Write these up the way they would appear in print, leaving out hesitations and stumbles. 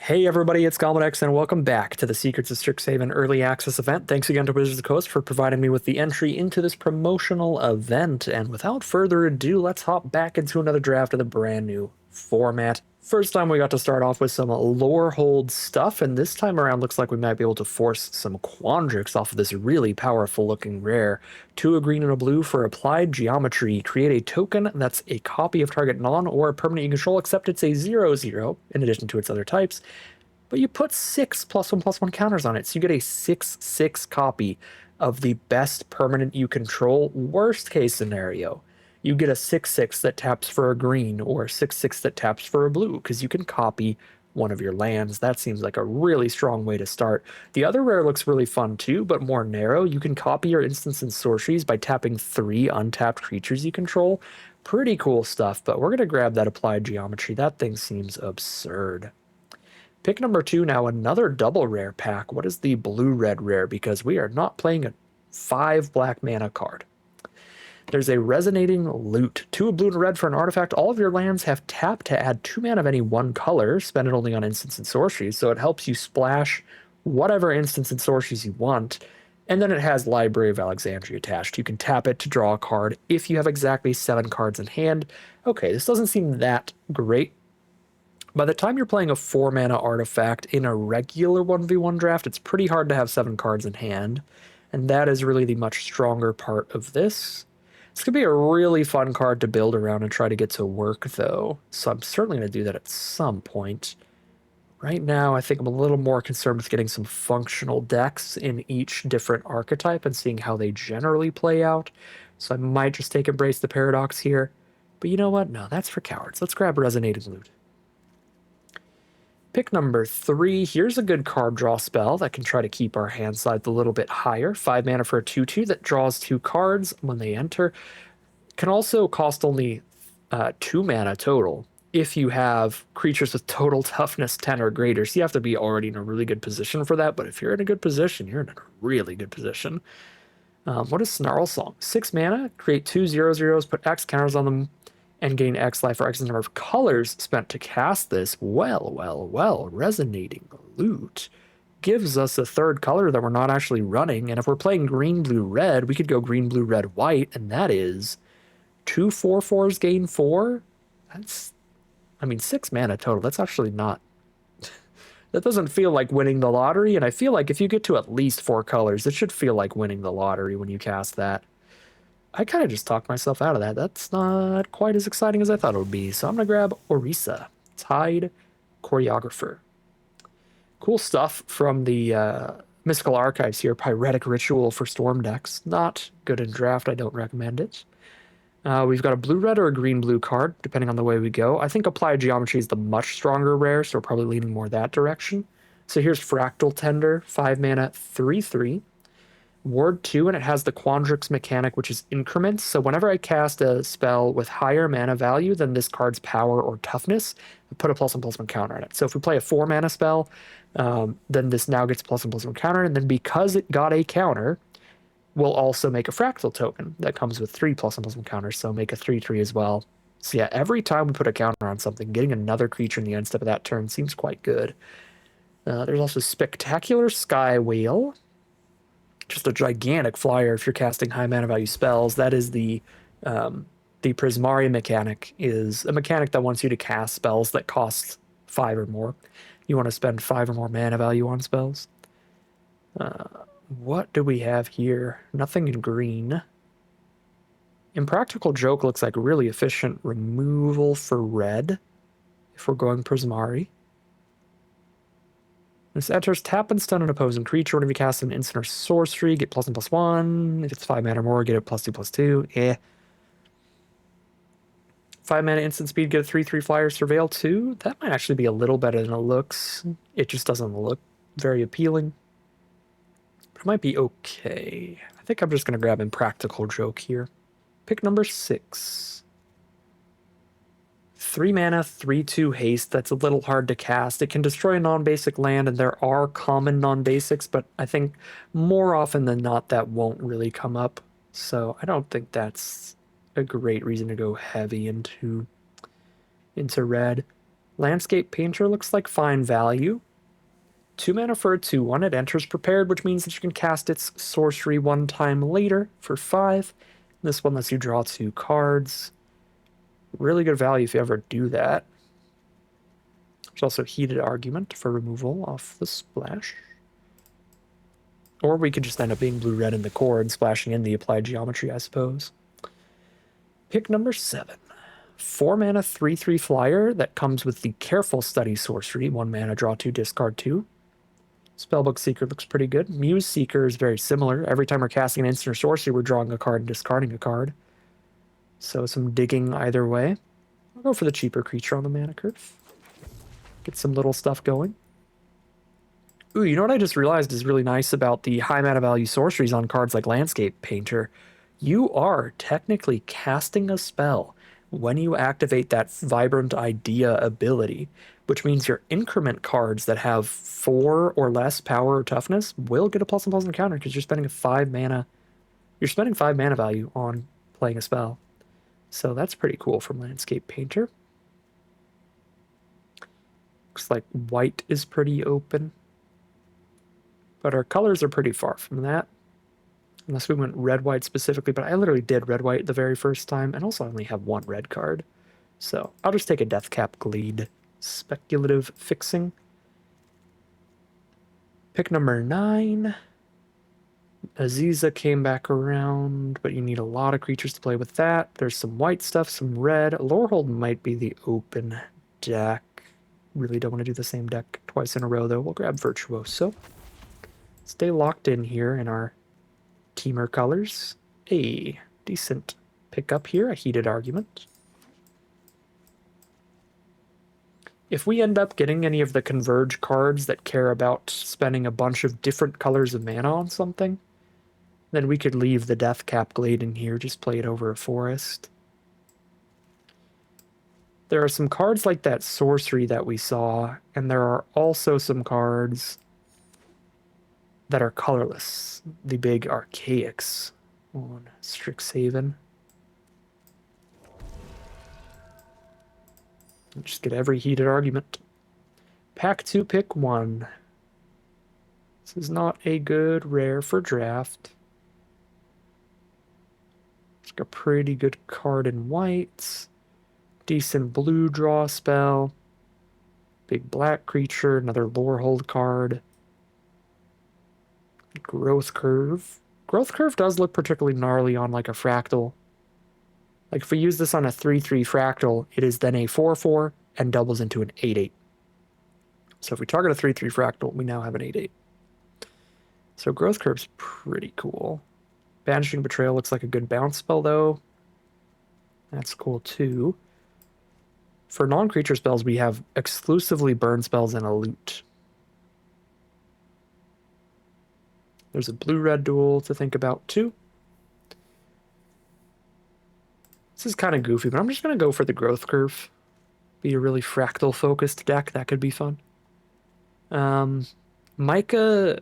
Hey everybody, it's Goblin and welcome back to the Secrets of Strixhaven Early Access event. Thanks again to Wizards of the Coast for providing me with the entry into this promotional event. And without further ado, let's hop back into another draft of the brand new format. First time we got to start off with some lore hold stuff, and this time around looks like we might be able to force some Quandrix off of this really powerful looking rare. Two, a green and a blue for applied geometry. Create a token that's a copy of target non or a permanent you control, except it's a 0/0 in addition to its other types. But you put 6+1/+1 counters on it, so you get a 6/6 copy of the best permanent you control. Worst case scenario, you get a 6/6 that taps for a green or a 6/6 that taps for a blue, because you can copy one of your lands. That seems like a really strong way to start. The other rare looks really fun too, but more narrow. You can copy your instants and sorceries by tapping 3 untapped creatures you control. Pretty cool stuff, but we're going to grab that applied geometry. That thing seems absurd. Pick number 2 now, another double rare pack. What is the blue-red rare? Because we are not playing a 5 black mana card. There's a Resonating Lute. 2 blue and red for an artifact. All of your lands have tap to add 2 mana of any one color. Spend it only on instants and sorceries, so it helps you splash whatever instants and sorceries you want. And then it has Library of Alexandria attached. You can tap it to draw a card if you have exactly 7 cards in hand. Okay, this doesn't seem that great. By the time you're playing a 4 mana artifact in a regular 1v1 draft, it's pretty hard to have 7 cards in hand. And that is really the much stronger part of this. It's going to be a really fun card to build around and try to get to work, though. So I'm certainly going to do that at some point. Right now, I think I'm a little more concerned with getting some functional decks in each different archetype and seeing how they generally play out. So I might just take Embrace the Paradox here. But you know what? No, that's for cowards. Let's grab Resonating Lute. Pick number 3. Here's a good card draw spell that can try to keep our hand size a little bit higher. 5 mana for a 2/2 that draws 2 cards when they enter. Can also cost only 2 mana total if you have creatures with total toughness 10 or greater. So you have to be already in a really good position for that. But if you're in a good position, you're in a really good position. What is Snarl Song? 6 mana, create 2 0/0s, put X counters on them, and gain X life for X number of colors spent to cast this. Well, Resonating Lute gives us a third color that we're not actually running. And if we're playing green, blue, red, we could go green, blue, red, white, and that is 2 4/4s gain 4. That's, 6 mana total. That's actually not. That doesn't feel like winning the lottery. And I feel like if you get to at least 4 colors, it should feel like winning the lottery when you cast that. I kind of just talked myself out of that. That's not quite as exciting as I thought it would be. So I'm going to grab Orisa, Tide Choreographer. Cool stuff from the Mystical Archives here. Pyretic Ritual for Storm decks. Not good in draft. I don't recommend it. We've got a blue-red or a green-blue card, depending on the way we go. I think Applied Geometry is the much stronger rare, so we're probably leaning more that direction. So here's Fractal Tender, 5 mana, 3/3. Ward 2, and it has the Quandrix mechanic, which is increments. So whenever I cast a spell with higher mana value than this card's power or toughness, I put a +1/+1 counter on it. So if we play a 4 mana spell, then this now gets +1/+1 counter, and then because it got a counter, we'll also make a fractal token that comes with 3 +1/+1 counters, so make a 3/3 as well. So yeah, every time we put a counter on something, getting another creature in the end step of that turn seems quite good. There's also Spectacular Sky Whale. Just a gigantic flyer if you're casting high mana value spells. That is the Prismari mechanic, is a mechanic that wants you to cast spells that cost 5 or more. You want to spend 5 or more mana value on spells. What do we have here? Nothing in green. Impractical Joke looks like really efficient removal for red if we're going Prismari. This enters, tap and stun an opposing creature. Whenever you cast an instant or sorcery, get +1/+1. If it's 5 mana or more, get it +2/+2. 5 mana instant speed, get a 3/3 flyer, Surveil 2. That might actually be a little better than it looks. It just doesn't look very appealing. But it might be okay. I think I'm just going to grab Impractical Joke here. Pick number 6. 3 mana, 3/2 haste. That's a little hard to cast. It can destroy a non-basic land, and there are common non-basics, but I think more often than not that won't really come up. So I don't think that's a great reason to go heavy into red. Landscape Painter looks like fine value. 2 mana for a 2/1. It enters prepared, which means that you can cast its sorcery one time later for 5. This one lets you draw 2 cards. Really good value if you ever do that. There's also Heated Argument for removal off the splash. Or we could just end up being blue-red in the core and splashing in the applied geometry, I suppose. Pick number 7. 4 mana 3/3 flyer that comes with the Careful Study sorcery. 1 mana, draw 2, discard 2. Spellbook Seeker looks pretty good. Muse Seeker is very similar. Every time we're casting an instant or sorcery, we're drawing a card and discarding a card. So some digging either way. I'll go for the cheaper creature on the mana curve. Get some little stuff going. Ooh, you know what I just realized is really nice about the high mana value sorceries on cards like Landscape Painter? You are technically casting a spell when you activate that Vibrant Idea ability, which means your increment cards that have 4 or less power or toughness will get a +1/+1 encounter because you're spending 5 mana. You're spending 5 mana value on playing a spell. So that's pretty cool from Landscape Painter. Looks like white is pretty open. But our colors are pretty far from that. Unless we went red-white specifically, but I literally did red-white the very first time, and also I only have 1 red card. So I'll just take a Deathcap Gleed. Speculative Fixing. Pick number 9. Aziza came back around, but you need a lot of creatures to play with that. There's some white stuff, some red. Lorehold might be the open deck. Really don't want to do the same deck twice in a row, though. We'll grab Virtuoso. Stay locked in here in our Teamer colors. A decent pickup here, a Heated Argument. If we end up getting any of the Converge cards that care about spending a bunch of different colors of mana on something, then we could leave the Deathcap Glade in here, just play it over a forest. There are some cards like that sorcery that we saw, and there are also some cards that are colorless. The big Archaics on Strixhaven. Just get every Heated Argument. Pack 2, pick 1. This is not a good rare for draft. It's a pretty good card in white. Decent blue draw spell. Big black creature, another Lorehold card. Growth Curve. Growth Curve does look particularly gnarly on like a Fractal. Like if we use this on a 3/3 Fractal, it is then a 4/4 and doubles into an 8/8. So if we target a 3/3 Fractal, we now have an 8/8. So Growth Curve's pretty cool. Banishing Betrayal looks like a good bounce spell though. That's cool too. For non-creature spells, we have exclusively burn spells and a loot. There's a blue-red duel to think about too. This is kind of goofy, but I'm just going to go for the Growth Curve. Be a really fractal-focused deck. That could be fun. Micah,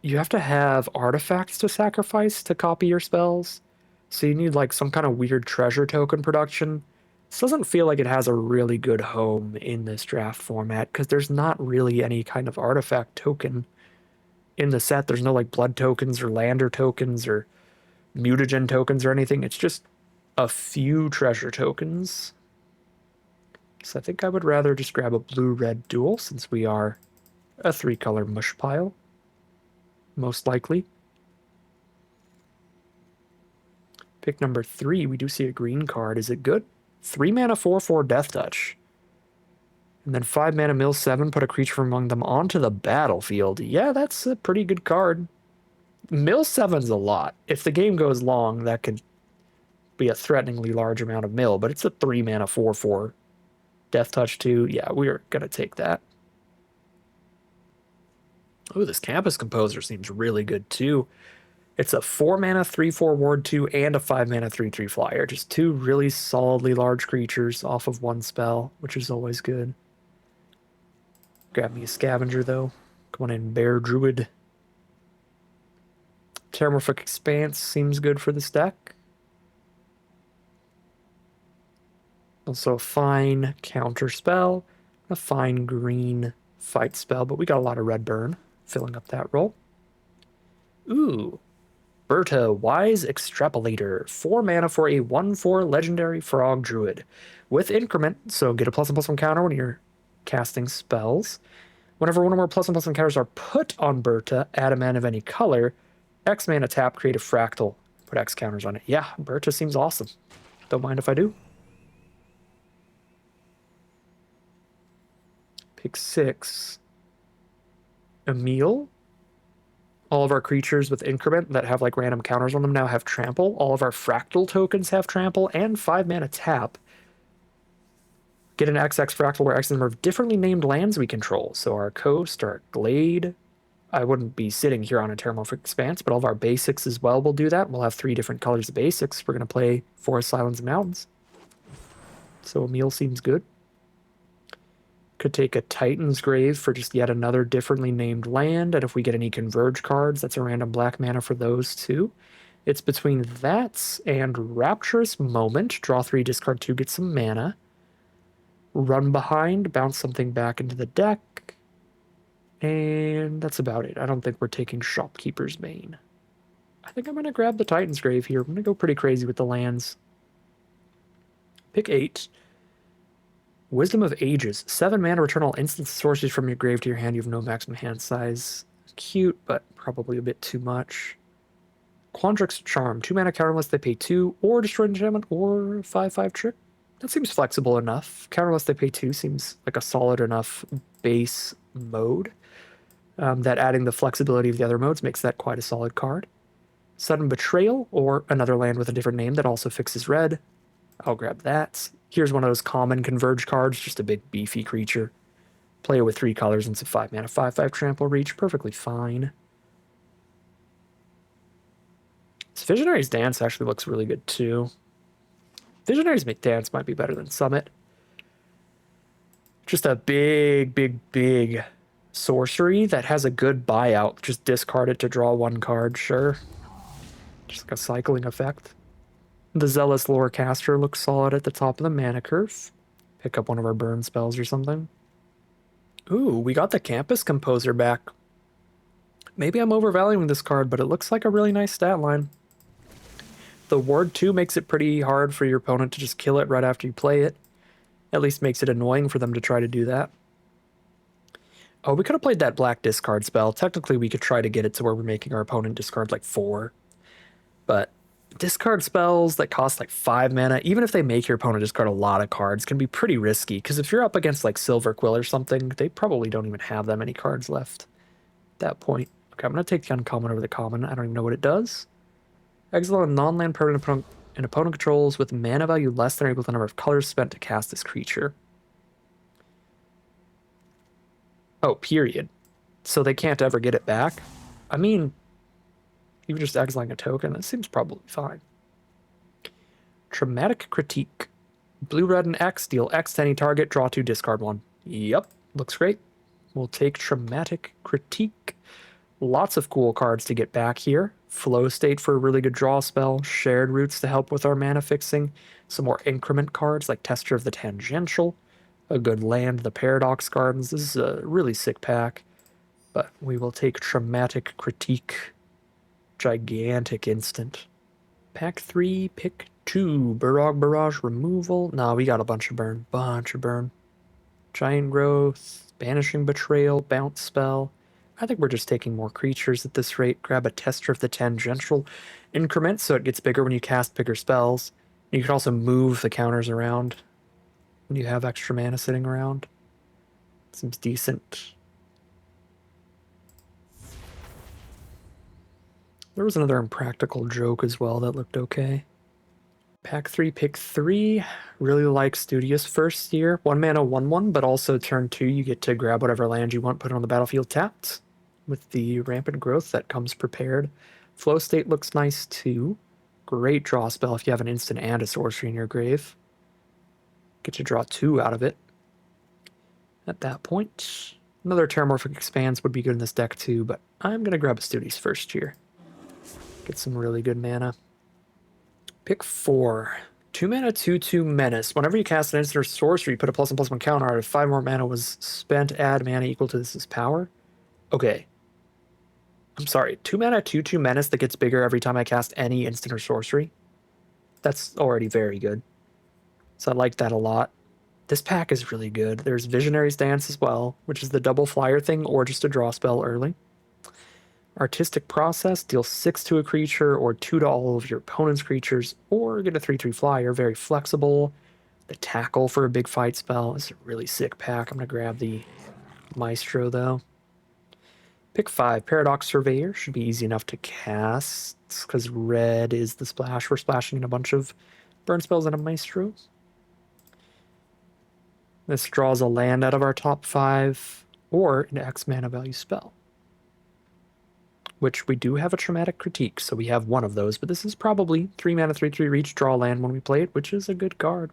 you have to have artifacts to sacrifice to copy your spells. So you need like some kind of weird treasure token production. This doesn't feel like it has a really good home in this draft format because there's not really any kind of artifact token in the set. There's no like blood tokens or lander tokens or mutagen tokens or anything. It's just a few treasure tokens. So I think I would rather just grab a blue-red duel since we are a 3-color mush pile. Most likely. Pick number 3, we do see a green card. Is it good? 3 mana 4/4 Death Touch. And then 5 mana mill 7, put a creature from among them onto the battlefield. Yeah, that's a pretty good card. Mill 7's a lot. If the game goes long, that could be a threateningly large amount of mill, but it's a 3 mana 4/4 Death Touch 2. Yeah, we're gonna take that. Oh, this Campus Composer seems really good too. It's a 4 mana 3/4 Ward 2 and a 5 mana 3/3 Flyer. Just 2 really solidly large creatures off of 1 spell, which is always good. Grab me a Scavenger though. Come on in, Bear Druid. Terramorphic Expanse seems good for this deck. Also a fine counter spell. A fine green fight spell, but we got a lot of red burn filling up that role. Ooh, Berta, Wise Extrapolator. 4 mana for a 1/4 legendary frog druid with increment, so get a +1/+1 counter when you're casting spells. Whenever one or more +1/+1 counters are put on Berta, add a mana of any color. X mana tap, create a fractal, put X counters on it. Yeah, Berta seems awesome. Don't mind if I do. Pick 6. Emil. All of our creatures with increment that have like random counters on them now have trample. All of our fractal tokens have trample and 5 mana tap. Get an XX fractal where X is the number of differently named lands we control. So our coast, our glade. I wouldn't be sitting here on a Terramorphic Expanse, but all of our basics as well will do that. We'll have 3 different colors of basics. We're going to play Forest, Islands, and Mountains. So Emil seems good. Could take a Titan's Grave for just yet another differently named land, and if we get any Converge cards, that's a random black mana for those too. It's between that and Rapturous Moment. Draw 3, discard 2, get some mana. Run behind, bounce something back into the deck. And that's about it. I don't think we're taking Shopkeeper's Bane. I think I'm going to grab the Titan's Grave here. I'm going to go pretty crazy with the lands. Pick 8. Wisdom of Ages. 7 mana, return all instant sorceries from your grave to your hand. You have no maximum hand size. Cute, but probably a bit too much. Quandrix Charm. 2 mana, counterless, they pay 2, or destroy enchantment, or 5/5 trick. That seems flexible enough. Counterless, they pay 2 seems like a solid enough base mode. That adding the flexibility of the other modes makes that quite a solid card. Sudden Betrayal, or another land with a different name that also fixes red. I'll grab that. Here's one of those common Converge cards, just a big beefy creature. Play it with 3 colors and some 5 mana, 5/5 trample reach, perfectly fine. This Visionary's Dance actually looks really good too. Visionary's Dance might be better than Summit. Just a big sorcery that has a good buyout. Just discard it to draw 1 card, sure. Just like a cycling effect. The Zealous Lorecaster looks solid at the top of the mana curve. Pick up one of our burn spells or something. Ooh, we got the Campus Composer back. Maybe I'm overvaluing this card, but it looks like a really nice stat line. The Ward 2 makes it pretty hard for your opponent to just kill it right after you play it. At least makes it annoying for them to try to do that. Oh, we could have played that black discard spell. Technically, we could try to get it to where we're making our opponent discard like 4. But discard spells that cost like 5 mana, even if they make your opponent discard a lot of cards, can be pretty risky. Because if you're up against like Silver Quill or something, they probably don't even have that many cards left at that point. Okay, I'm going to take the uncommon over the common. I don't even know what it does. Exile a non-land permanent and opponent controls with mana value less than or equal to the number of colors spent to cast this creature. Oh, period. So they can't ever get it back? I mean, even just exiling a token, that seems probably fine. Traumatic Critique. Blue, red, and X. Deal X to any target. Draw 2, discard 1. Yep, looks great. We'll take Traumatic Critique. Lots of cool cards to get back here. Flow State for a really good draw spell. Shared Roots to help with our mana fixing. Some more increment cards like Tester of the Tangential. A good land, the Paradox Gardens. This is a really sick pack. But we will take Traumatic Critique. Gigantic instant. Pack 3, pick 2. Barrage Barrage removal. Nah, we got a bunch of burn. Giant Growth. Banishing Betrayal. Bounce spell. I think we're just taking more creatures at this rate. Grab a Tester of the Tangential. Increment so it gets bigger when you cast bigger spells. You can also move the counters around when you have extra mana sitting around. Seems decent. There was another Impractical Joke as well that looked okay. Pack 3, pick 3. Really like Studious first year. 1 mana, 1/1, but also turn 2, you get to grab whatever land you want, put it on the battlefield tapped. With the Rampant Growth that comes prepared. Flow State looks nice too. Great draw spell if you have an instant and a sorcery in your grave. Get to draw 2 out of it. At that point, another Terramorphic Expanse would be good in this deck too, but I'm going to grab a Studious first here. Get some really good mana. Pick 4. 2 mana, 2/2 menace. Whenever you cast an instant or sorcery, put a +1/+1 counter on it. If 5 more mana was spent, add mana equal to this power. Okay. I'm sorry. 2 mana, 2/2 menace that gets bigger every time I cast any instant or sorcery. That's already very good. So I like that a lot. This pack is really good. There's Visionary's Dance as well, which is the double flyer thing, or just a draw spell early. Artistic Process, deal 6 to a creature, or 2 to all of your opponent's creatures, or get a 3/3 flyer. Very flexible. The Tackle for a big fight spell is a really sick pack. I'm going to grab the Maestro, though. Pick 5. Paradox Surveyor should be easy enough to cast, because red is the splash. We're splashing in a bunch of burn spells and a Maestro. This draws a land out of our top 5, or an X mana value spell. Which we do have a Traumatic Critique, so we have one of those, but this is probably 3 mana, 3/3 reach, draw land when we play it, which is a good card.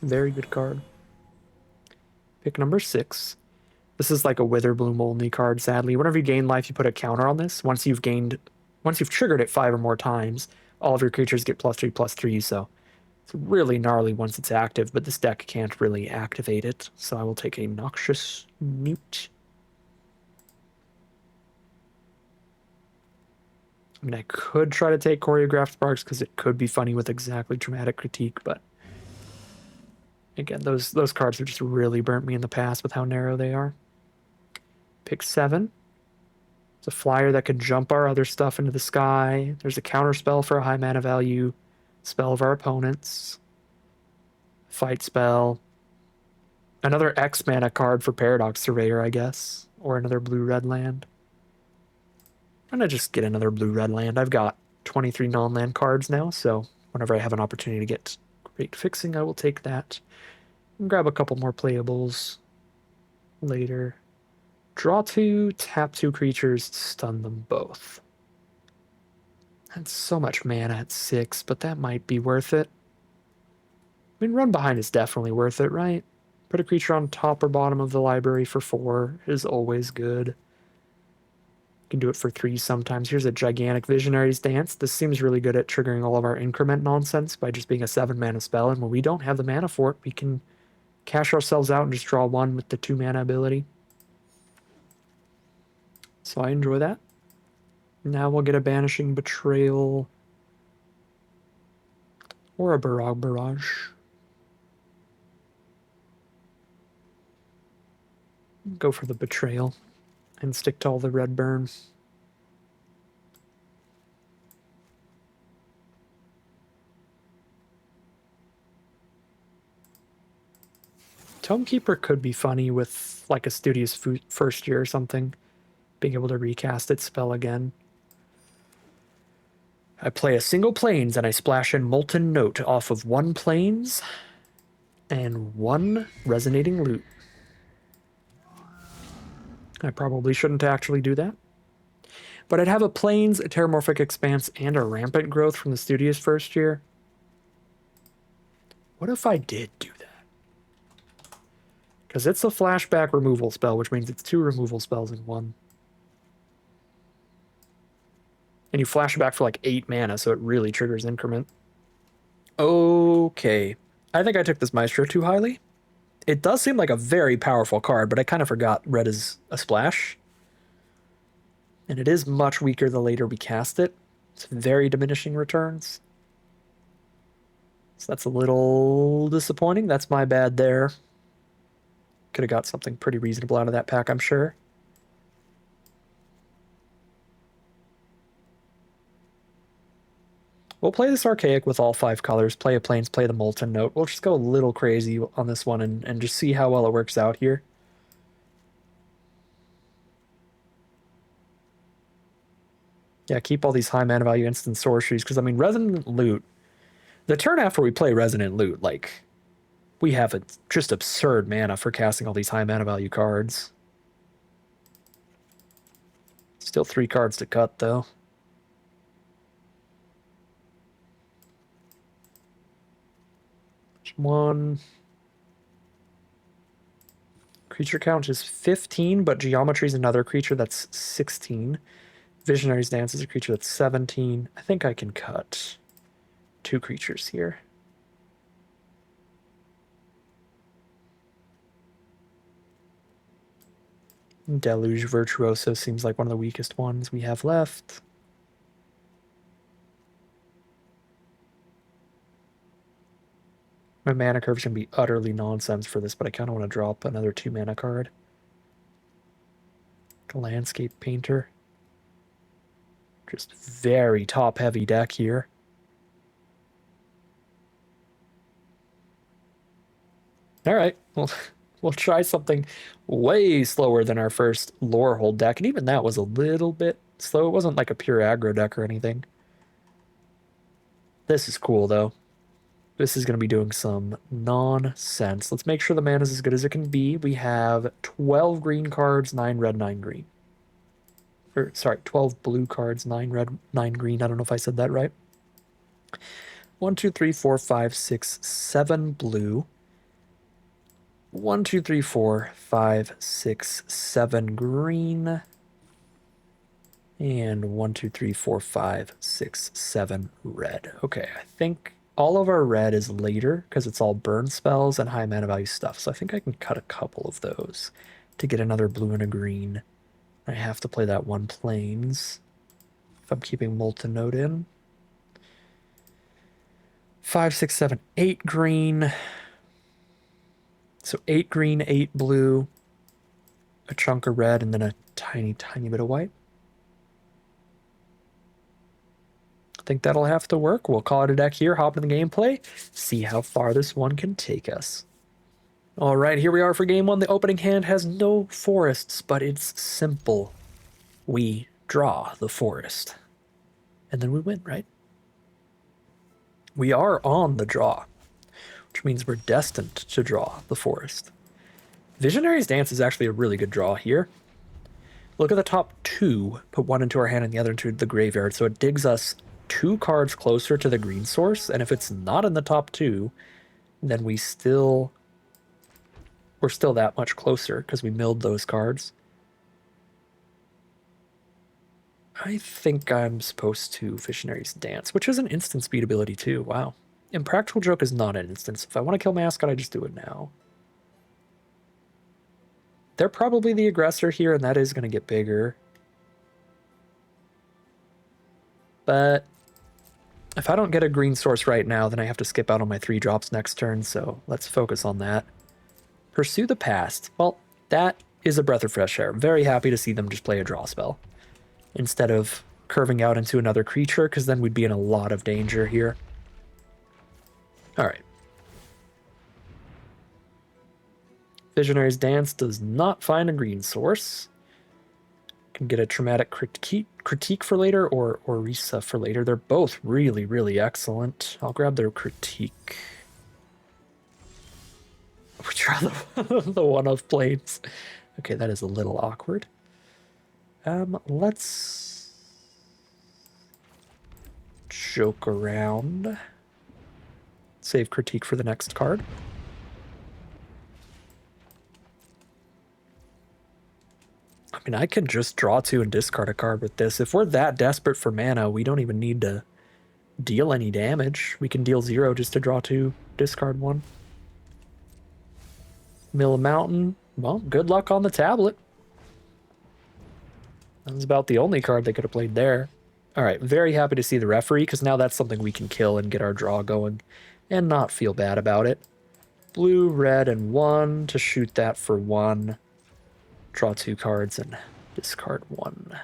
Very good card. Pick number 6. This is like a Witherbloom only card, sadly. Whenever you gain life, you put a counter on this. Once you've triggered it 5 or more times, all of your creatures get +3/+3, so it's really gnarly once it's active, but this deck can't really activate it, so I will take a Noxious Newt. I mean, I could try to take Choreographed Sparks because it could be funny with exactly Traumatic Critique, but again, those cards have just really burnt me in the past with how narrow they are. Pick 7. It's a flyer that can jump our other stuff into the sky. There's a counter spell for a high mana value spell of our opponents. Fight spell. Another X mana card for Paradox Surveyor, I guess. Or another blue-red land. I'm going to just get another blue-red land. I've got 23 non-land cards now, so whenever I have an opportunity to get great fixing, I will take that. And grab a couple more playables later. Draw 2, tap 2 creatures, stun them both. That's so much mana at 6, but that might be worth it. I mean, Run Behind is definitely worth it, right? Put a creature on top or bottom of the library for 4 is always good. You can do it for 3 sometimes. Here's a gigantic Visionary's Dance. This seems really good at triggering all of our increment nonsense by just being a 7 mana spell, and when we don't have the mana for it, we can cash ourselves out and just draw 1 with the 2 mana ability. So I enjoy that. Now we'll get a Banishing Betrayal or a Barrage. Go for the Betrayal and stick to all the red burn. Tomekeeper could be funny with like a Studious First Year or something. Being able to recast its spell again. I play a single Plains and I splash in Molten Note off of 1 Plains and 1 Resonating Loot. I probably shouldn't actually do that. But I'd have a Plains, a Terramorphic Expanse, and a Rampant Growth from the Studious First Year. What if I did do that? Because it's a flashback removal spell, which means it's 2 removal spells in 1. And you flash it back for like 8 mana, so it really triggers increment. Okay. I think I took this Maestro too highly. It does seem like a very powerful card, but I kind of forgot red is a splash. And it is much weaker the later we cast it. It's very diminishing returns. So that's a little disappointing. That's my bad there. Could have got something pretty reasonable out of that pack, I'm sure. We'll play this Archaic with all 5 colors, play a Plains, play the Molten Note. We'll just go a little crazy on this one and just see how well it works out here. Yeah, keep all these high mana value instant sorceries, because I mean, Resonant Loot, the turn after we play Resonant Loot, like, we have a just absurd mana for casting all these high mana value cards. Still 3 cards to cut, though. One. Creature count is 15, but Geometry is another creature that's 16. Visionary's Dance is a creature that's 17. I think I can cut 2 creatures here. Deluge Virtuoso seems like one of the weakest ones we have left. My mana curve's going to be utterly nonsense for this, but I kind of want to drop another 2 mana card. Landscape Painter. Just very top-heavy deck here. All right, well, we'll try something way slower than our first Lorehold deck, and even that was a little bit slow. It wasn't like a pure aggro deck or anything. This is cool, though. This is going to be doing some nonsense. Let's make sure the mana is as good as it can be. We have 12 green cards, 9 red, 9 green. Or, sorry, 12 blue cards, 9 red, 9 green. I don't know if I said that right. 1, 2, 3, 4, 5, 6, 7 blue. 1, 2, 3, 4, 5, 6, 7 green. And 1, 2, 3, 4, 5, 6, 7 red. Okay, I think all of our red is later because it's all burn spells and high mana value stuff. So I think I can cut a couple of those to get another blue and a green. I have to play that 1 plains if I'm keeping Molten Note in. 5, 6, 7, 8 green. So 8 green, 8 blue, a chunk of red, and then a tiny, tiny bit of white. I think that'll have to work. We'll call it a deck here, hop in the gameplay, see how far this one can take us. All right, here we are for game 1. The opening hand has no forests, but it's simple. We draw the forest, and then we win, right? We are on the draw, which means we're destined to draw the forest. Visionary's Dance is actually a really good draw here. Look at the top 2, put 1 into our hand and the other into the graveyard, so it digs us 2 cards closer to the green source, and if it's not in the top 2, then we're still that much closer because we milled those cards. I think I'm supposed to Visionary's Dance, which is an instant speed ability too. Wow. Impractical Joke is not an instance. If I want to kill Mascot, I just do it now. They're probably the aggressor here, and that is going to get bigger. But if I don't get a green source right now, then I have to skip out on my 3 drops next turn, so let's focus on that. Pursue the Past. Well, that is a breath of fresh air. I'm very happy to see them just play a draw spell instead of curving out into another creature, because then we'd be in a lot of danger here. All right. Visionary's Dance does not find a green source. Can get a Traumatic Critique for later or Risa for later. They're both really, really excellent. I'll grab their Critique. We draw the one of planes. Okay, that is a little awkward. Let's joke around. Save Critique for the next card. I mean, I can just draw 2 and discard a card with this. If we're that desperate for mana, we don't even need to deal any damage. We can deal 0 just to draw 2, discard 1. Mill a Mountain. Well, good luck on the tablet. That was about the only card they could have played there. All right, very happy to see the referee, because now that's something we can kill and get our draw going and not feel bad about it. Blue, red, and 1 to shoot that for 1. Draw 2 cards and discard 1.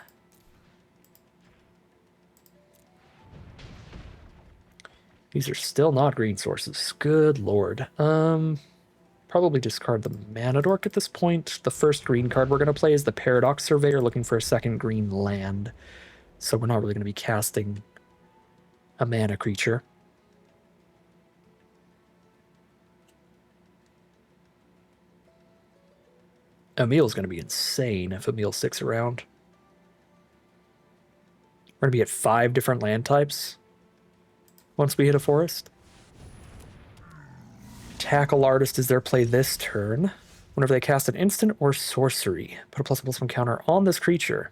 These are still not green sources. Good lord. Probably discard the Mana Dork at this point. The first green card we're going to play is the Paradox Surveyor, looking for a second green land. So we're not really going to be casting a mana creature. Emil's going to be insane if Emil sticks around. We're going to be at 5 different land types once we hit a forest. Tackle Artist is their play this turn. Whenever they cast an instant or sorcery, put a +1/+1 counter on this creature.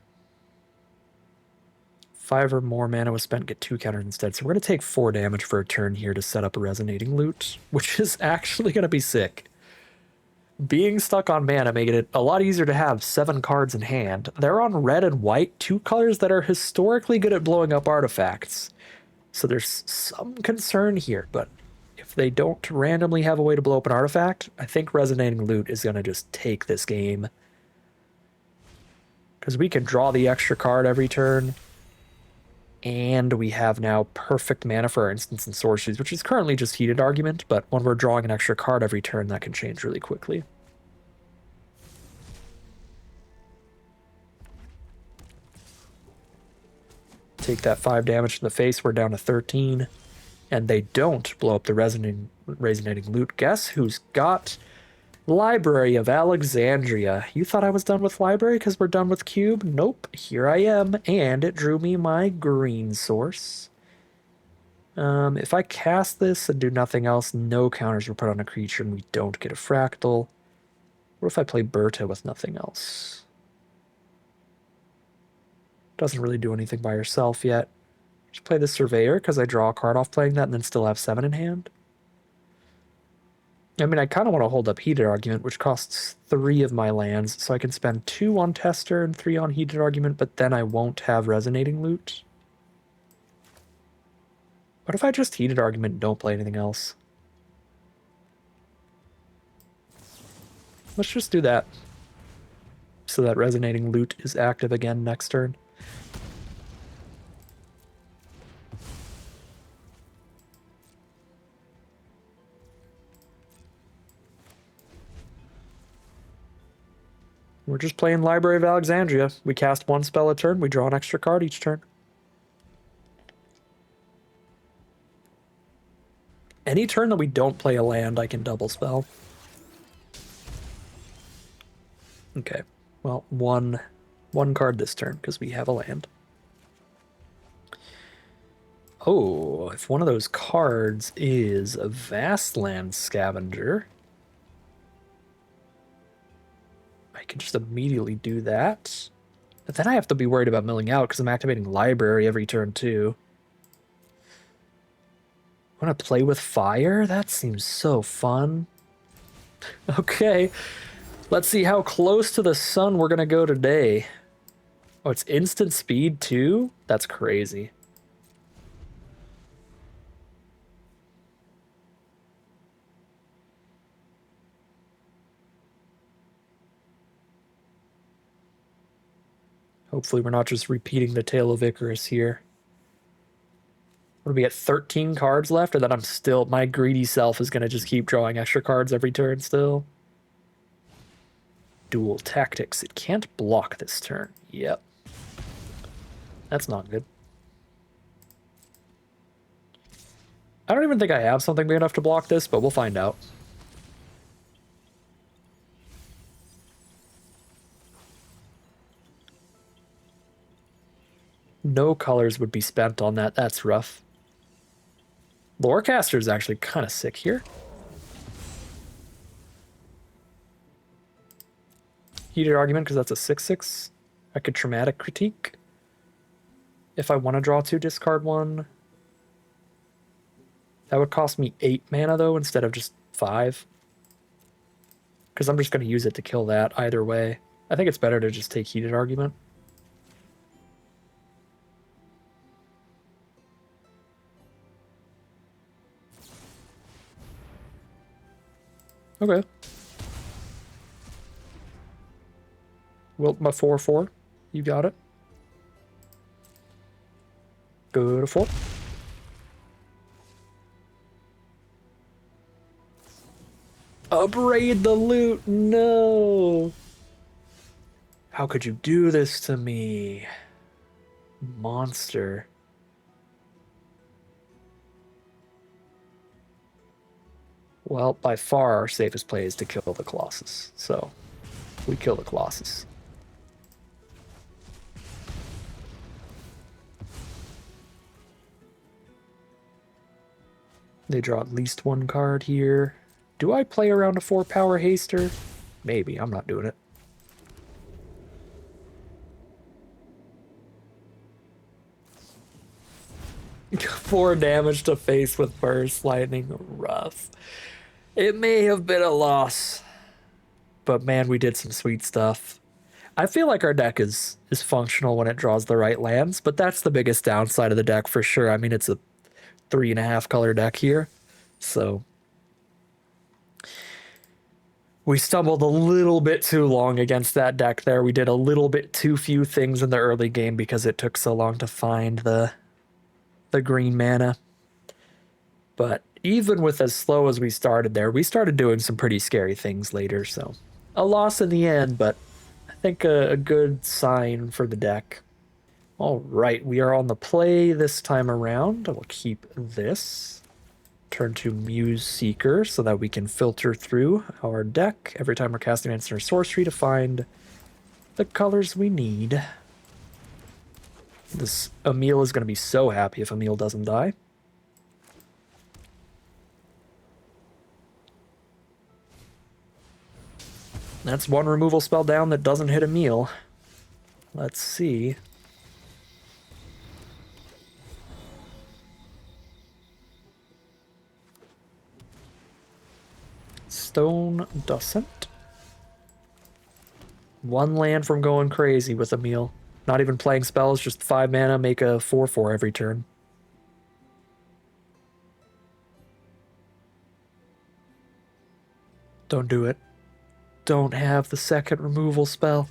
5 or more mana was spent, get 2 counters instead. So we're going to take 4 damage for a turn here to set up a Resonating Loot, which is actually going to be sick. Being stuck on mana making it a lot easier to have 7 cards in hand. They're on red and white, 2 colors that are historically good at blowing up artifacts. So there's some concern here, but if they don't randomly have a way to blow up an artifact, I think Resonating Loot is going to just take this game. Because we can draw the extra card every turn. And we have now perfect mana for our instants and sorceries, which is currently just Heated Argument, but when we're drawing an extra card every turn, that can change really quickly. Take that 5 damage to the face, we're down to 13. And they don't blow up the Resonating Loot. Guess who's got Library of Alexandria? You thought I was done with Library because we're done with Cube? Nope, here I am, and it drew me my green source. If I cast this and do nothing else, no counters were put on a creature and we don't get a fractal. What if I play Berta with nothing else? Doesn't really do anything by herself yet. Just play the Surveyor because I draw a card off playing that and then still have 7 in hand. I mean, I kind of want to hold up Heated Argument, which costs 3 of my lands, so I can spend 2 on Tester and 3 on Heated Argument, but then I won't have Resonating Loot. What if I just Heated Argument and don't play anything else? Let's just do that. So that Resonating Loot is active again next turn. We're just playing Library of Alexandria. We cast 1 spell a turn, we draw an extra card each turn. Any turn that we don't play a land, I can double spell. Okay, well, one card this turn, because we have a land. Oh, if one of those cards is a Vastland Scavenger, I can just immediately do that. But then I have to be worried about milling out because I'm activating Library every turn too. I want to play with fire? That seems so fun. Okay, let's see how close to the sun we're going to go today. Oh, it's instant speed too? That's crazy. Hopefully we're not just repeating the Tale of Icarus here. What do we get, 13 cards left? Or then I'm still, my greedy self is going to just keep drawing extra cards every turn still. Dual Tactics. It can't block this turn. Yep. That's not good. I don't even think I have something big enough to block this, but we'll find out. No colors would be spent on that. That's rough. Lorecaster is actually kind of sick here. Heated Argument because that's a 6/6. I could Traumatic Critique. If I want to draw 2, discard 1. That would cost me 8 mana though instead of just 5. Because I'm just going to use it to kill that either way. I think it's better to just take Heated Argument. Okay. Wilt my 4/4. You got it. Go to 4. Upgrade the loot. No. How could you do this to me? Monster. Well, by far our safest play is to kill the Colossus. So, we kill the Colossus. They draw at least 1 card here. Do I play around a 4-power haster? Maybe, I'm not doing it. 4 damage to face with burst lightning. Rough. It may have been a loss, but man, we did some sweet stuff. I feel like our deck is functional when it draws the right lands, but that's the biggest downside of the deck for sure. I mean, it's a 3.5 color deck here, so we stumbled a little bit too long against that deck there. We did a little bit too few things in the early game because it took so long to find the green mana. But even with as slow as we started there, we started doing some pretty scary things later, so a loss in the end, but I think a good sign for the deck. All right, we are on the play this time around. We'll keep this. Turn to Muse Seeker so that we can filter through our deck every time we're casting instant or sorcery to find the colors we need. This Emil is going to be so happy if Emil doesn't die. That's one removal spell down that doesn't hit Emil. Let's see. Stone doesn't. One land from going crazy with Emil. Not even playing spells, just 5 mana, make a 4/4 every turn. Don't do it. Don't have the second removal spell.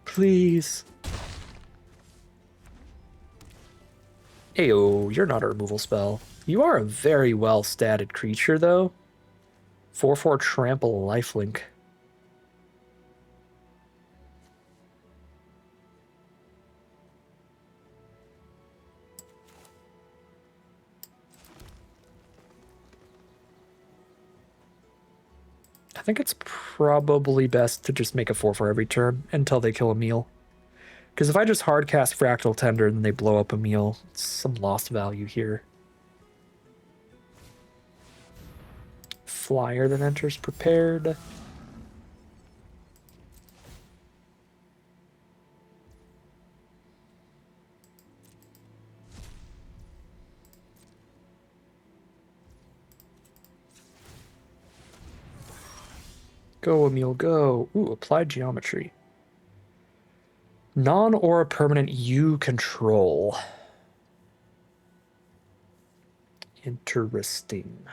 Please. Ayo, you're not a removal spell. You are a very well statted creature, though. 4/4 trample lifelink. I think it's probably best to just make a 4/4 every turn until they kill Emil. Because if I just hardcast Fractal Tender and they blow up Emil, it's some lost value here. Flyer that enters prepared. Go, Emil, go. Ooh, applied geometry. Non-aura permanent you control. Interesting.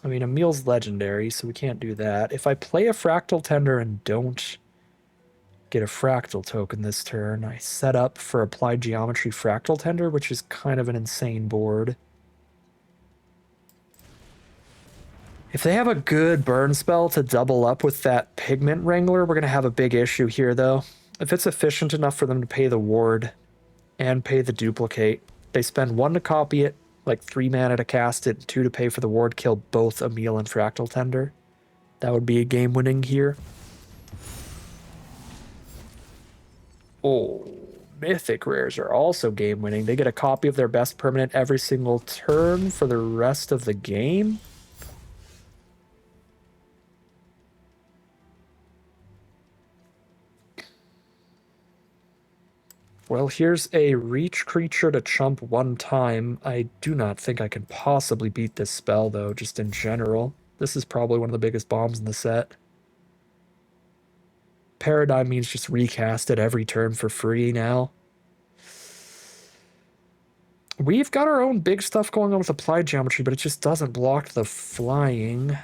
I mean, Emil's legendary, so we can't do that. If I play a Fractal Tender and don't get a Fractal token this turn, I set up for Applied Geometry Fractal Tender, which is kind of an insane board. If they have a good burn spell to double up with that Pigment Wrangler, we're going to have a big issue here, though. If it's efficient enough for them to pay the ward and pay the duplicate, they spend 1 to copy it, like 3 mana to cast it, 2 to pay for the ward, kill both Emil and Fractal Tender. That would be a game winning here. Oh, Mythic Rares are also game winning. They get a copy of their best permanent every single turn for the rest of the game. Well, here's a reach creature to chump 1 time. I do not think I can possibly beat this spell, though, just in general. This is probably one of the biggest bombs in the set. Paradigm means just recast it every turn for free now. We've got our own big stuff going on with applied geometry, but it just doesn't block the flying.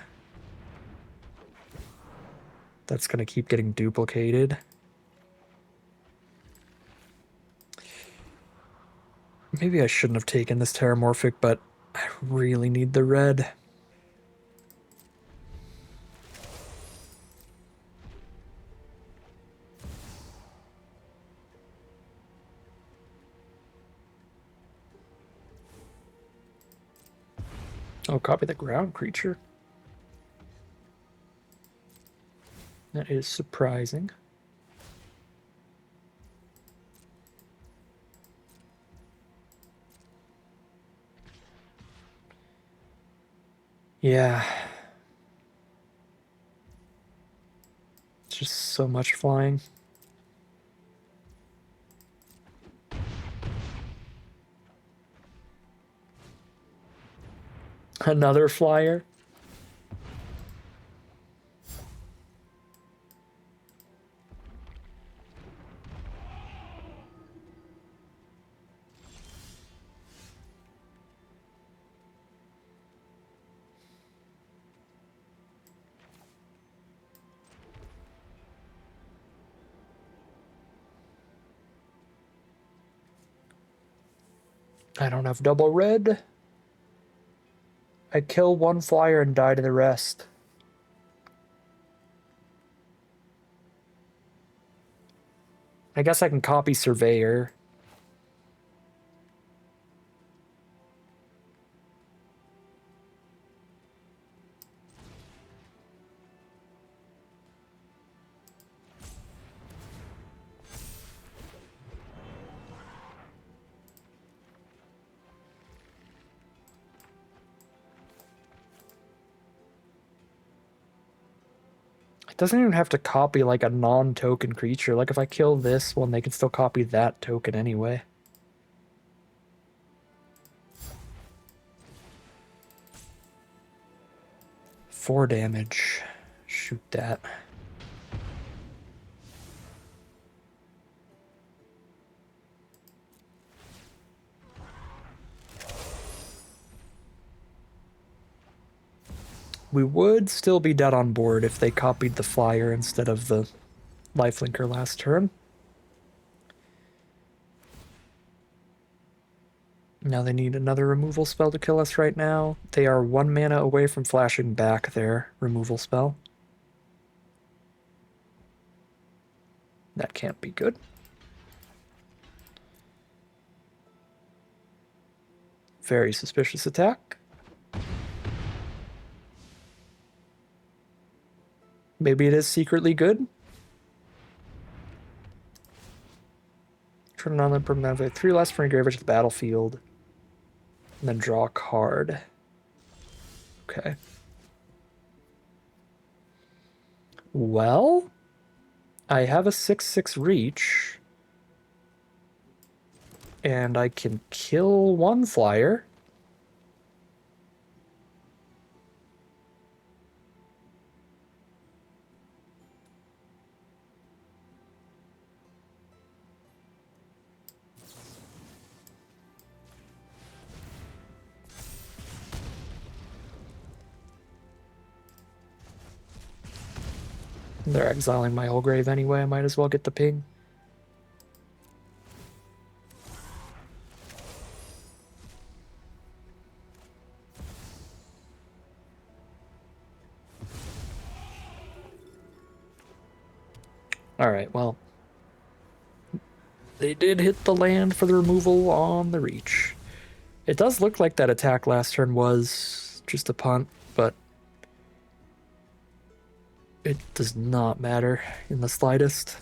That's going to keep getting duplicated. Maybe I shouldn't have taken this Terramorphic, but I really need the red. Oh, copy the ground creature. That is surprising. Yeah. It's just so much flying. Another flyer. I don't have double red. I kill one flyer and die to the rest. I guess I can copy Surveyor. It doesn't even have to copy like a non-token creature. Like if I kill this one, they can still copy that token anyway. Four damage. Shoot that. We would still be dead on board if they copied the flyer instead of the lifelinker last turn. Now they need another removal spell to kill us right now. They are 1 mana away from flashing back their removal spell. That can't be good. Very suspicious attack. Maybe it is secretly good. Turn on the permanent 3 less for engravers to the battlefield. And then draw a card. Okay. Well, I have a 6/6 reach. And I can kill one flyer. They're exiling my Holgrave anyway, I might as well get the ping. Alright, well. They did hit the land for the removal on the reach. It does look like that attack last turn was just a punt, but it does not matter in the slightest.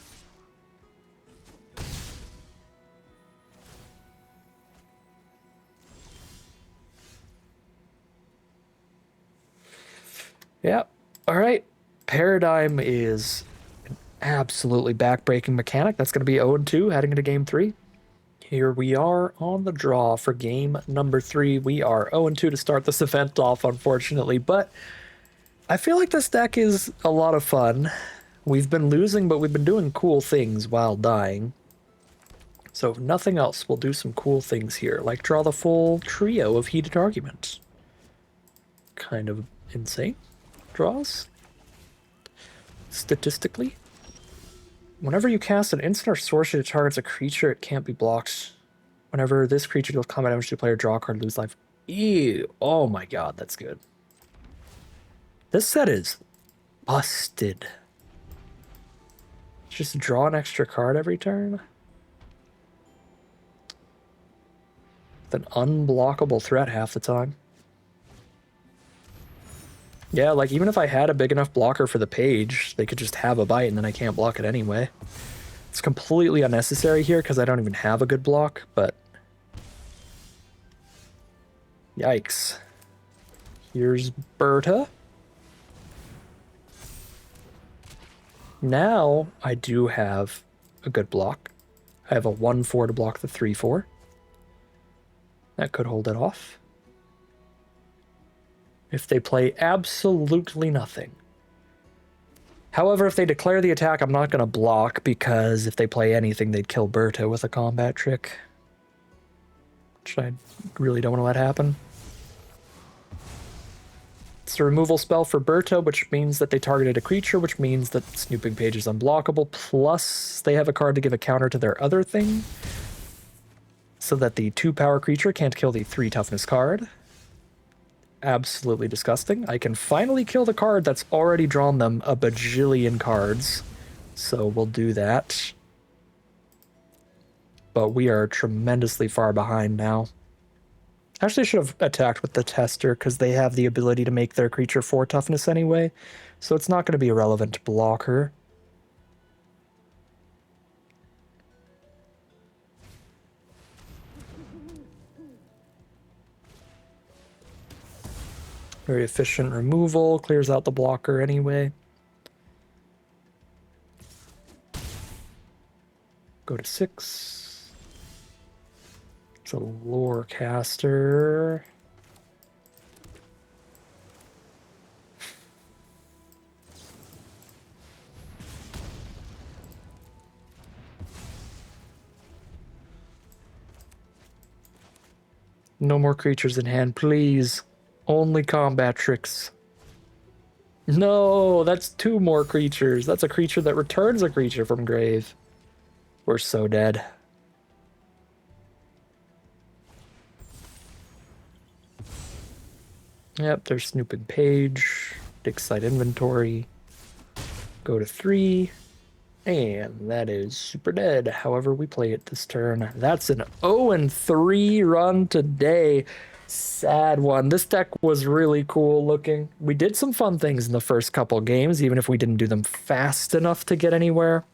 Yeah, alright. Paradigm is an absolutely backbreaking mechanic. That's going to be 0-2 heading into game 3. Here we are on the draw for game number 3. We are 0-2 to start this event off, unfortunately, but I feel like this deck is a lot of fun. We've been losing, but we've been doing cool things while dying. So if nothing else, we'll do some cool things here, like draw the full trio of heated arguments. Kind of insane draws. Statistically. Whenever you cast an instant or sorcery that targets a creature, it can't be blocked. Whenever this creature deals combat damage to a player, draw a card, lose life. Ew. Oh my god, that's good. This set is busted. Just draw an extra card every turn. With an unblockable threat half the time. Yeah, like even if I had a big enough blocker for the page, they could just have a bite and then I can't block it anyway. It's completely unnecessary here because I don't even have a good block, but... Yikes. Here's Berta. Now I do have a good block. I have a 1/4 to block the 3/4. That could hold it off. If they play absolutely nothing. However, if they declare the attack, I'm not going to block, because if they play anything, they'd kill Berta with a combat trick, which I really don't want to let happen. It's a removal spell for Berta, which means that they targeted a creature, which means that Snooping Page is unblockable, plus they have a card to give a counter to their other thing, so that the 2-power creature can't kill the 3 toughness card. Absolutely disgusting. I can finally kill the card that's already drawn them a bajillion cards, so we'll do that. But we are tremendously far behind now. Actually, I should have attacked with the Tester, because they have the ability to make their creature 4 toughness anyway, so it's not going to be a relevant blocker. Very efficient removal, clears out the blocker anyway. Go to 6. It's a lore caster. No more creatures in hand, please. Only combat tricks. No, that's 2 more creatures. That's a creature that returns a creature from grave. We're so dead. Yep, there's Snooping Page. Dig site inventory. Go to 3. And that is super dead. However we play it this turn. That's an 0-3 run today. Sad one. This deck was really cool looking. We did some fun things in the first couple games, even if we didn't do them fast enough to get anywhere.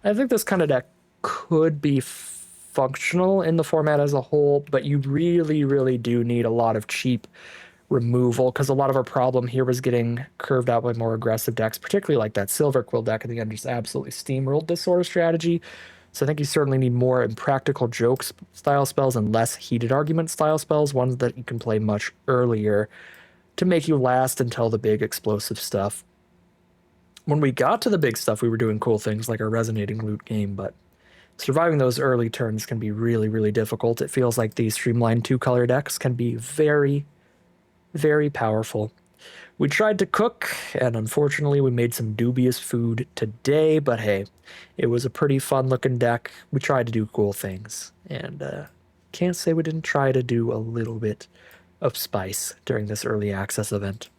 I think this kind of deck could be functional in the format as a whole, but you really, really do need a lot of cheap removal, because a lot of our problem here was getting curved out by more aggressive decks, particularly like that Silver Quill deck at the end just absolutely steamrolled this sort of strategy. So I think you certainly need more impractical jokes style spells and less heated argument style spells, ones that you can play much earlier to make you last until the big explosive stuff. When we got to the big stuff, we were doing cool things like our resonating loot game, but surviving those early turns can be really, really difficult. It feels like these streamlined 2-color decks can be very, very powerful. We tried to cook, and unfortunately we made some dubious food today, but hey, it was a pretty fun looking deck. We tried to do cool things, and can't say we didn't try to do a little bit of spice during this early access event.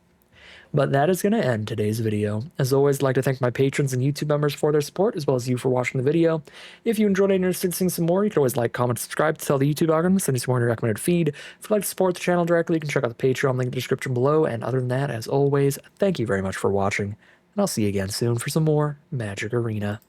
But that is going to end today's video. As always, I'd like to thank my patrons and YouTube members for their support, as well as you for watching the video. If you enjoyed it and you're interested in seeing some more, you can always like, comment, subscribe to tell the YouTube algorithm to send you some more in your recommended feed. If you'd like to support the channel directly, you can check out the Patreon link in the description below. And other than that, as always, thank you very much for watching, and I'll see you again soon for some more Magic Arena.